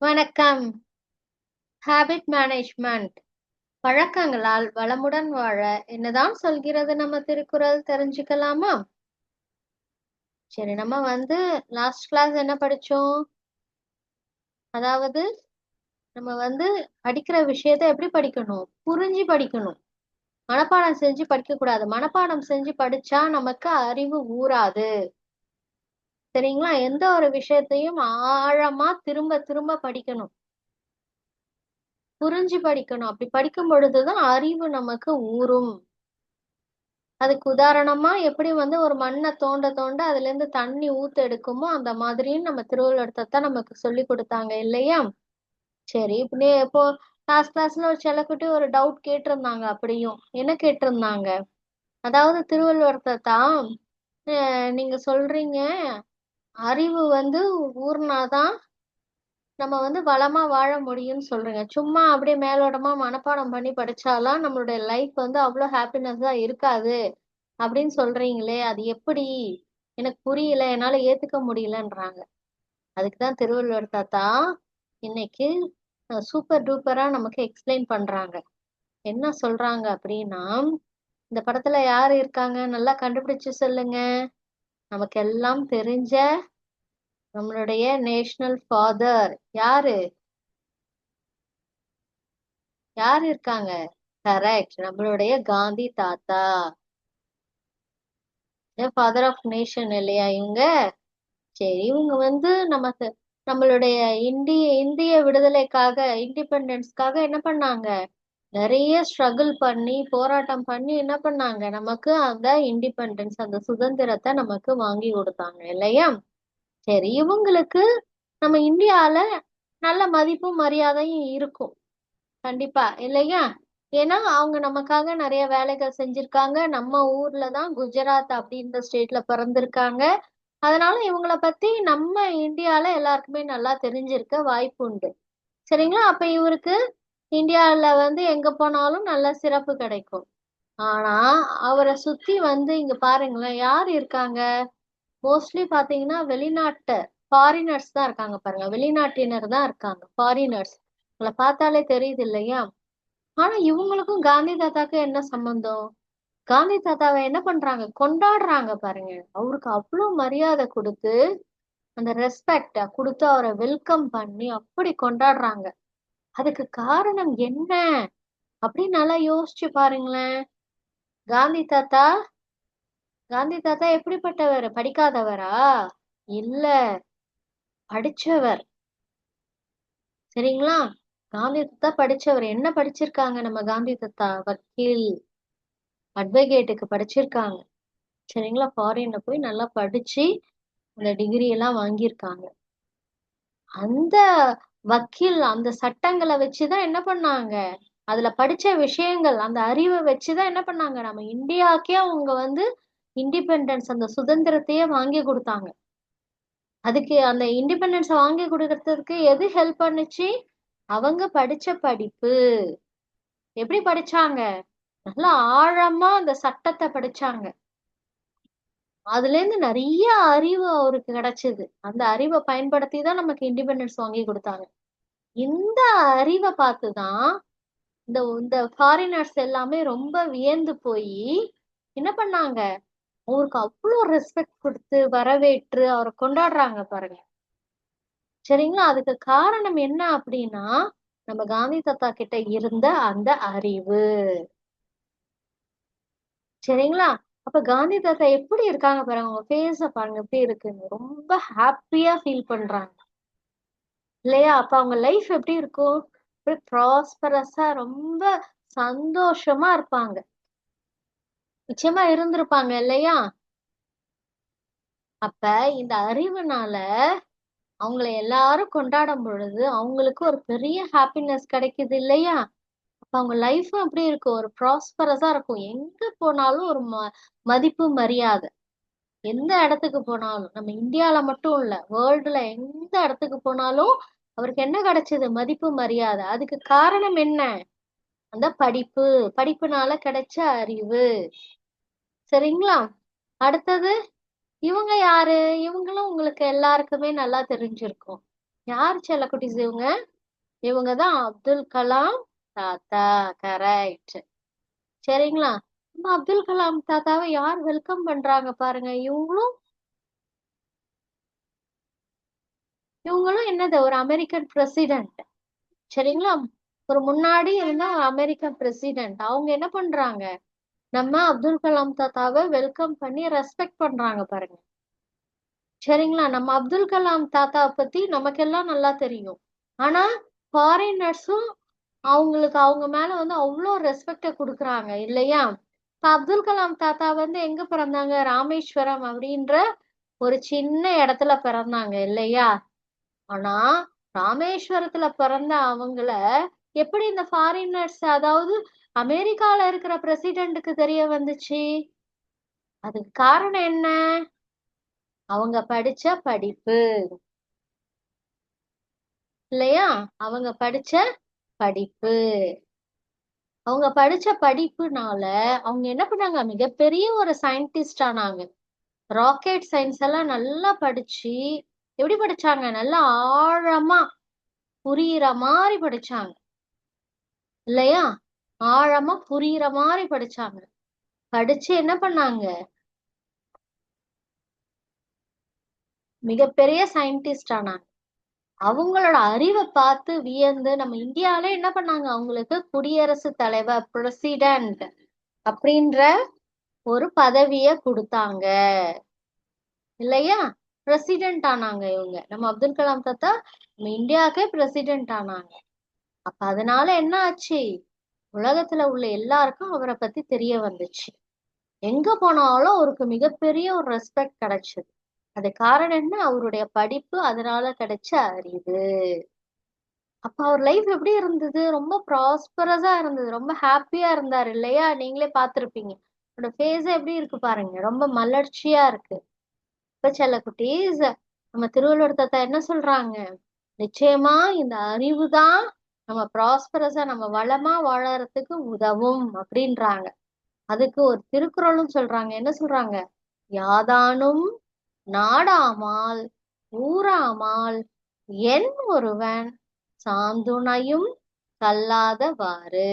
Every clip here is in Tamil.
வணக்கம். ஹாபிட் மேனேஜ்மெண்ட் பழக்கங்களால் வளமுடன் வாழ என்னதான் சொல்கிறது நம்ம திருக்குறள் தெரிஞ்சுக்கலாமா? சரி, நம்ம லாஸ்ட் கிளாஸ் என்ன படிச்சோம்? அதாவது நம்ம படிக்கிற விஷயத்த எப்படி படிக்கணும்? புரிஞ்சு படிக்கணும். மனப்பாடம் செஞ்சு படிக்க கூடாது. மனப்பாடம் செஞ்சு படிச்சா நமக்கு அறிவு ஊறாது. சரிங்களா? எந்த ஒரு விஷயத்தையும் ஆழமா திரும்ப திரும்ப படிக்கணும். புரிஞ்சு படிக்கணும். அப்படி படிக்கும் பொழுதுதான் அறிவு நமக்கு ஊறும். அதுக்கு உதாரணமா எப்படி ஒரு மண்ணை தோண்ட தோண்ட அதுல இருந்து தண்ணி ஊத்து எடுக்குமோ அந்த மாதிரின்னு நம்ம திருவள்ளுவர்தான் நமக்கு சொல்லி கொடுத்தாங்க இல்லையா? சரி, இப்படி இப்போ கிளாஸ்ல ஒரு செல்லக்குட்டி ஒரு டவுட் கேட்டிருந்தாங்க. அப்படியும் என்ன கேட்டிருந்தாங்க? அதாவது திருவள்ளுவர்தான் நீங்க சொல்றீங்க அறிவு ஊர்னாதான் நம்ம வளமா வாழ முடியும்னு சொல்றீங்க. சும்மா அப்படியே மேலோட்டமா மனப்பாடம் பண்ணி படிச்சாலாம் நம்மளுடைய லைஃப் அவ்வளவு ஹாப்பினஸா இருக்காது அப்படின்னு சொல்றீங்களே, அது எப்படி? எனக்கு புரியல, என்னால ஏத்துக்க முடியலன்றாங்க. அதுக்குதான் திருவள்ளுவர் தாத்தா இன்னைக்கு சூப்பர் டூப்பரா நமக்கு எக்ஸ்பிளைன் பண்றாங்க. என்ன சொல்றாங்க அப்படின்னா, இந்த படத்துல யாரு இருக்காங்க நல்லா கண்டுபிடிச்சு சொல்லுங்க. நமக்கு எல்லாம் தெரிஞ்ச நம்மளுடைய நேஷனல் ஃபாதர் யாரு? யார் இருக்காங்க? கரெக்ட், நம்மளுடைய காந்தி தாத்தா. ஃபாதர் ஆஃப் நேஷன் இல்லையா இவங்க? சரி, இவங்க நமக்கு நம்மளுடைய இந்திய விடுதலைக்காக இண்டிபெண்டன்ஸ்க்காக என்ன பண்ணாங்க? நிறைய ஸ்ட்ரகிள் பண்ணி போராட்டம் பண்ணி என்ன பண்ணாங்க? நமக்கு அந்த இண்டிபெண்டன்ஸ் அந்த சுதந்திரத்தை நமக்கு வாங்கி கொடுத்தாங்க இல்லையா? சரி, இவங்களுக்கு நம்ம இந்தியால நல்ல மதிப்பும் மரியாதையும் இருக்கும் கண்டிப்பா இல்லையா? ஏன்னா அவங்க நமக்காக நிறைய வேலைகள் செஞ்சிருக்காங்க. நம்ம ஊர்ல தான் குஜராத் அப்படின்ற ஸ்டேட்ல பிறந்திருக்காங்க. அதனால இவங்கள பத்தி நம்ம இந்தியால எல்லாருக்குமே நல்லா தெரிஞ்சிருக்க வாய்ப்பு உண்டு. சரிங்களா? அப்ப இவருக்கு இந்தியால எங்க போனாலும் நல்ல சிறப்பு கிடைக்கும். ஆனா அவரை சுத்தி இங்க பாருங்களேன் யார் இருக்காங்க? மோஸ்ட்லி பாத்தீங்கன்னா வெளிநாட்டு ஃபாரினர்ஸ் தான் இருக்காங்க. பாருங்க, வெளிநாட்டினர் தான் இருக்காங்க, ஃபாரினர்ஸ். உங்களை பார்த்தாலே தெரியுது இல்லையா? ஆனா இவங்களுக்கும் காந்தி தாத்தாக்கும் என்ன சம்பந்தம்? காந்தி தாத்தாவை என்ன பண்றாங்க? கொண்டாடுறாங்க பாருங்க. அவருக்கு அவ்வளவு மரியாதை கொடுத்து அந்த ரெஸ்பெக்ட கொடுத்து அவரை வெல்கம் பண்ணி அப்படி கொண்டாடுறாங்க. அதுக்கு காரணம் என்ன அப்படின்னு நல்லா யோசிச்சு பாருங்களேன். காந்தி தாத்தா காந்தி தாத்தா எப்படிப்பட்டவர்? படிக்காதவரா? இல்ல, படிச்சவர். சரிங்களா? காந்தி தாத்தா படிச்சவர். என்ன படிச்சிருக்காங்க நம்ம காந்தி தாத்தா? வக்கீல், அட்வொகேட்டுக்கு படிச்சிருக்காங்க. சரிங்களா? ஃபாரின்ல போய் நல்லா படிச்சு அந்த டிகிரி எல்லாம் வாங்கியிருக்காங்க. அந்த வக்கீல் அந்த சட்டங்களை வச்சுதான் என்ன பண்ணாங்க? அதுல படிச்ச விஷயங்கள் அந்த அறிவை வச்சுதான் என்ன பண்ணாங்க? நம்ம இந்தியாக்கே அவங்க இண்டிபெண்டன்ஸ் அந்த சுதந்திரத்தையே வாங்கி கொடுத்தாங்க. அதுக்கு அந்த இண்டிபெண்டன்ஸ் வாங்கி கொடுக்கறதுக்கு எது ஹெல்ப் பண்ணுச்சு? அவங்க படிச்ச படிப்பு. எப்படி படிச்சாங்க? நல்லா ஆழமா அந்த சட்டத்தை படிச்சாங்க. அதுல இருந்து நிறைய அறிவு அவருக்கு கிடைச்சது. அந்த அறிவை பயன்படுத்தி தான் நமக்கு இண்டிபெண்டன்ஸ் வாங்கி கொடுத்தாங்க. இந்த அறிவை பார்த்துதான் இந்த இந்த ஃபாரினர்ஸ் எல்லாமே ரொம்ப வியந்து போய் என்ன பண்ணாங்க? அவருக்கு அவ்வளவு ரெஸ்பெக்ட் கொடுத்து வரவேற்று அவரை கொண்டாடுறாங்க பாருங்க. சரிங்களா? அதுக்கு காரணம் என்ன அப்படின்னா, நம்ம காந்தி தாத்தா கிட்ட இருந்த அந்த அறிவு. சரிங்களா? அப்ப காந்தி தாத்தா எப்படி இருக்காங்க பாருங்க, அவங்க ஃபேஸ பாருங்க எப்படி இருக்குன்னு. ரொம்ப ஹாப்பியா ஃபீல் பண்றாங்க இல்லையா? அப்ப அவங்க லைஃப் எப்படி இருக்கும்? ப்ராஸ்பரஸா ரொம்ப சந்தோஷமா இருப்பாங்க. நிச்சயமா இருந்திருப்பாங்க இல்லையா? அப்ப இந்த அறிவுனால அவங்கள எல்லாரும் கொண்டாடும் பொழுது அவங்களுக்கு ஒரு பெரிய ஹாப்பினஸ் கிடைக்குது இல்லையா? அப்ப அவங்க லைஃபும் எப்படி இருக்கும்? ஒரு ப்ராஸ்பரஸா இருக்கும். எங்க போனாலும் ஒரு மதிப்பு மரியாதை. எந்த இடத்துக்கு போனாலும், நம்ம இந்தியால மட்டும் இல்ல, வேர்ல்டுல எந்த இடத்துக்கு போனாலும் அவருக்கு என்ன கிடைச்சது? மதிப்பு மரியாதை. அதுக்கு காரணம் என்ன? அந்த படிப்பு. படிப்புனால கிடைச்ச அறிவு. சரிங்களா? அடுத்தது இவங்க யாரு? இவங்களும் உங்களுக்கு எல்லாருக்குமே நல்லா தெரிஞ்சிருக்கும். யார் செல்லக்குட்டீஸ் இவங்க? இவங்கதான் அப்துல் கலாம் தாத்தா. கரெக்ட். சரிங்களா? நம்ம அப்துல் கலாம் தாத்தாவை யார் வெல்கம் பண்றாங்க பாருங்க. இவங்களும் என்னது, ஒரு அமெரிக்கன் பிரசிடென்ட். சரிங்களா? ஒரு முன்னாடி இருந்த ஒரு அமெரிக்கன் பிரசிடென்ட். அவங்க என்ன பண்றாங்க, நம்ம அப்துல் கலாம் தாத்தாவை வெல்கம் பண்ணி ரெஸ்பெக்ட் பண்றாங்க பாருங்க. சரிங்களா? நம்ம அப்துல் கலாம் தாத்தா பத்தி நமக்கெல்லாம் நல்லா தெரியும். ஆனா ஃபாரினர்ஸும் அவங்களுக்கு அவங்க மேல வந்து அவ்வளோ ரெஸ்பெக்ட கொடுக்குறாங்க இல்லையா? இப்ப அப்துல் கலாம் தாத்தா வந்து எங்க பிறந்தாங்க? ராமேஸ்வரம் அப்படின்ற ஒரு சின்ன இடத்துல பிறந்தாங்க இல்லையா? ஆனா ராமேஸ்வரத்துல பிறந்த அவங்கள எப்படி இந்த ஃபாரினர்ஸ், அதாவது அமெரிக்கால இருக்கிற பிரசிடென்ட்டுக்கு தெரிய வந்துச்சு? அதுக்கு காரணம் என்ன? அவங்க படிச்ச படிப்பு இல்லையா? அவங்க படிச்ச படிப்பு. அவங்க படிச்ச படிப்புனால அவங்க என்ன பண்ணாங்க, மிகப்பெரிய ஒரு சயின்டிஸ்ட் ஆனாங்க. ராக்கெட் சயின்ஸ் எல்லாம் நல்லா படிச்சு, எப்படி படிச்சாங்க, நல்லா ஆழமா புரியுற மாதிரி படிச்சாங்க இல்லையா? ஆழமா புரியுற மாதிரி படிச்சாங்க. படிச்சு என்ன பண்ணாங்க, மிகப்பெரிய சயின்டிஸ்ட் ஆனாங்க. அவங்களோட அறிவை பார்த்து வியந்து நம்ம இந்தியாவில என்ன பண்ணாங்க, அவங்களுக்கு குடியரசுத் தலைவர் பிரசிடென்ட் அப்படின்ற ஒரு பதவிய கொடுத்தாங்க இல்லையா? பிரசிடென்ட் ஆனாங்க இவங்க. நம்ம அப்துல் கலாம் தாத்தா நம்ம இந்தியாவுக்கே பிரசிடென்ட் ஆனாங்க. அப்ப அதனால என்ன ஆச்சு, உலகத்துல உள்ள எல்லாருக்கும் அவரை பத்தி தெரிய வந்துச்சு. எங்க போனாலும் அவருக்கு மிகப்பெரிய ஒரு ரெஸ்பெக்ட் கிடைச்சது. அது காரணம் என்ன, அவருடைய படிப்பு, அதனால கிடைச்ச அறிவு. அப்ப அவர் லைஃப் எப்படி இருந்தது, ரொம்ப ப்ராஸ்பரஸா இருந்தது, ரொம்ப ஹாப்பியா இருந்தாரு இல்லையா? நீங்களே பார்த்திருப்பீங்க. அவரோட ஃபேஸ் எப்படி இருக்கு பாருங்க, ரொம்ப மலர்ச்சியா இருக்கு. இப்ப செல்ல குட்டீஸ், நம்ம திருவள்ளுவர் தாத்தா என்ன சொல்றாங்க, நிச்சயமா இந்த அறிவு தான் நம்ம ப்ராஸ்பரஸா, நம்ம வளமா வாழறதுக்கு உதவும் அப்படின்றாங்க. அதுக்கு ஒரு திருக்குறளும் சொல்றாங்க. என்ன சொல்றாங்க, யாதானும் நாடாமால் ஊராமால் என் ஒருவன் சாந்துணையும் கல்லாதவாறு.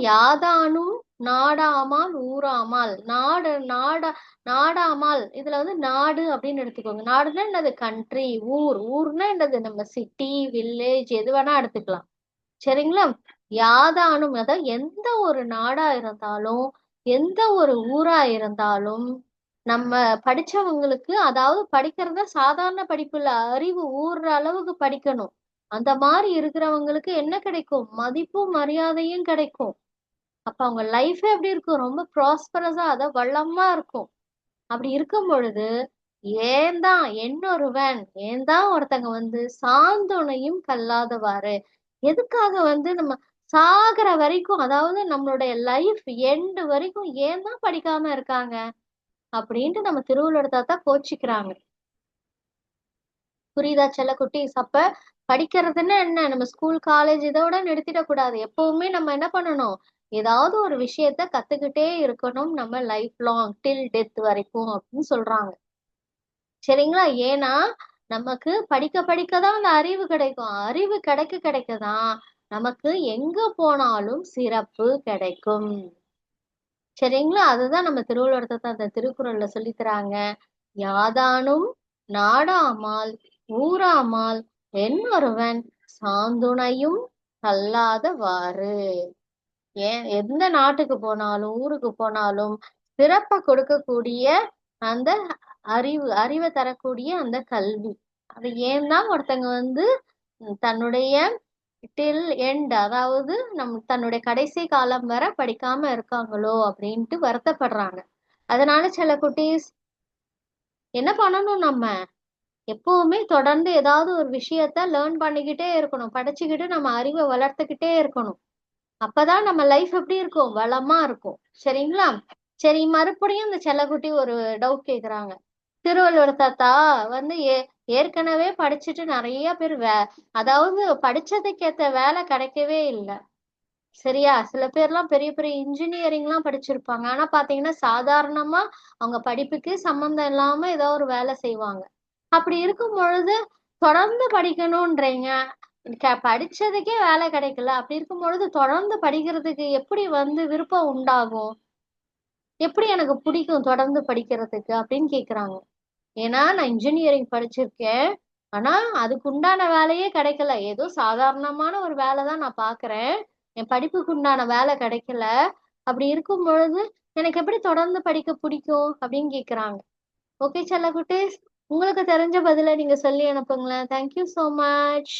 யாதானும் நாடாமால் ஊராமால். நாடாமால் இதுல வந்து நாடு அப்படின்னு எடுத்துக்கோங்க. நாடுன்னா என்னது, கண்ட்ரி. ஊர்னா என்னது, நம்ம சிட்டி வில்லேஜ் எது வேணா எடுத்துக்கலாம். சரிங்களா? யாதானும், அதாவது எந்த ஒரு நாடா இருந்தாலும், எந்த ஒரு ஊரா இருந்தாலும், நம்ம படிச்சவங்களுக்கு, அதாவது படிக்கிறத சாதாரண படிப்பு இல்ல, அறிவு ஊர்ற அளவுக்கு படிக்கணும். அந்த மாதிரி இருக்கிறவங்களுக்கு என்ன கிடைக்கும், மதிப்பும் மரியாதையும் கிடைக்கும். அப்ப அவங்க லைஃபே எப்படி இருக்கும், ரொம்ப ப்ராஸ்பரஸா, அத வளமா இருக்கும். அப்படி இருக்கும் பொழுது ஏன் தான் ஒருத்தங்க வந்து சாந்துணையும் கல்லாதவாறு, எதுக்காக வந்து நம்ம சாகுற வரைக்கும், அதாவது நம்மளுடைய லைஃப் எண்ட் வரைக்கும் ஏன் தான் படிக்காம இருக்காங்க அப்படின்ட்டு நம்ம திருவள்ளுவர் தாத்தா கோச்சிக்கிறாங்க. புரியுதா செல்ல குட்டீஸ்? அப்ப படிக்கிறதுன்னா என்ன, நம்ம ஸ்கூல் காலேஜ் இதோட நிறுத்திடக் கூடாது. எப்பவுமே நம்ம என்ன பண்ணணும், ஏதாவது ஒரு விஷயத்த கத்துக்கிட்டே இருக்கணும், நம்ம லைஃப் லாங் டில் டெத் வரைக்கும் அப்படின்னு சொல்றாங்க. சரிங்களா? ஏன்னா நமக்கு படிக்க படிக்கதான் அந்த அறிவு கிடைக்கும். அறிவு கிடைக்க கிடைக்கதான் நமக்கு எங்க போனாலும் சிறப்பு கிடைக்கும். சரிங்களா? அதுதான் நம்ம திருவள்ளுவர் தாத்தா அந்த திருக்குறள்ல சொல்லித்தராங்க. யாதானும் நாடாமால் ஊராமால் ஒருவன் சாந்துணையும் கல்லாதவாறு. எந்த நாட்டுக்கு போனாலும் ஊருக்கு போனாலும் சிறப்பை கொடுக்கக்கூடிய அந்த அறிவை தரக்கூடிய அந்த கல்வி, அது ஏன் தான் ஒருத்தங்க வந்து தன்னுடைய டில் எண்ட், அதாவது தன்னுடைய கடைசி காலம் வரை படிக்காம இருக்காங்களோ அப்படின்ட்டு வருத்தப்படுறாங்க. அதனால சில குட்டீஸ் என்ன பண்ணணும், நம்ம எப்பவுமே தொடர்ந்து ஏதாவது ஒரு விஷயத்த லேர்ன் பண்ணிக்கிட்டே இருக்கணும், படிச்சுக்கிட்டு நம்ம அறிவை வளர்த்துக்கிட்டே இருக்கணும். அப்பதான் நம்ம லைஃப் எப்படி இருக்கும், வளமா இருக்கும். சரிங்களா? சரி, மறுபடியும் இந்த செல்லக்குட்டி ஒரு டவுட் கேக்குறாங்க. திருவள்ளுவர் தாத்தா வந்து ஏற்கனவே படிச்சுட்டு நிறைய பேர் அதாவது படிச்சதுக்கேத்த வேலை கிடைக்கவே இல்லை. சரியா? சில பேர்லாம் பெரிய பெரிய இன்ஜினியரிங்லாம் படிச்சிருப்பாங்க. ஆனா பாத்தீங்கன்னா சாதாரணமா அவங்க படிப்புக்கு சம்மந்தம் இல்லாம ஏதோ ஒரு வேலை செய்வாங்க. அப்படி இருக்கும் பொழுது தொடர்ந்து படிக்கணும்ன்றீங்க. படிச்சதுக்கே வேலை கிடைக்கல. அப்படி இருக்கும் பொழுது தொடர்ந்து படிக்கிறதுக்கு எப்படி விருப்பம் உண்டாகும்? எப்படி எனக்கு பிடிக்கும் தொடர்ந்து படிக்கிறதுக்கு அப்படின்னு கேக்குறாங்க. ஏன்னா நான் இன்ஜினியரிங் படிச்சிருக்கேன். ஆனா அதுக்கு உண்டான வேலையே கிடைக்கல. ஏதோ சாதாரணமான ஒரு வேலை தான் நான் பாக்குறேன். என் படிப்புக்கு உண்டான வேலை கிடைக்கல. அப்படி இருக்கும் பொழுது எனக்கு எப்படி தொடர்ந்து படிக்க பிடிக்கும் அப்படின்னு கேக்குறாங்க. ஓகே செல்லக்குட்டீஸ், உங்களுக்கு தெரிஞ்ச பதில நீங்க சொல்லி அனுப்புங்களேன். Thank you so much.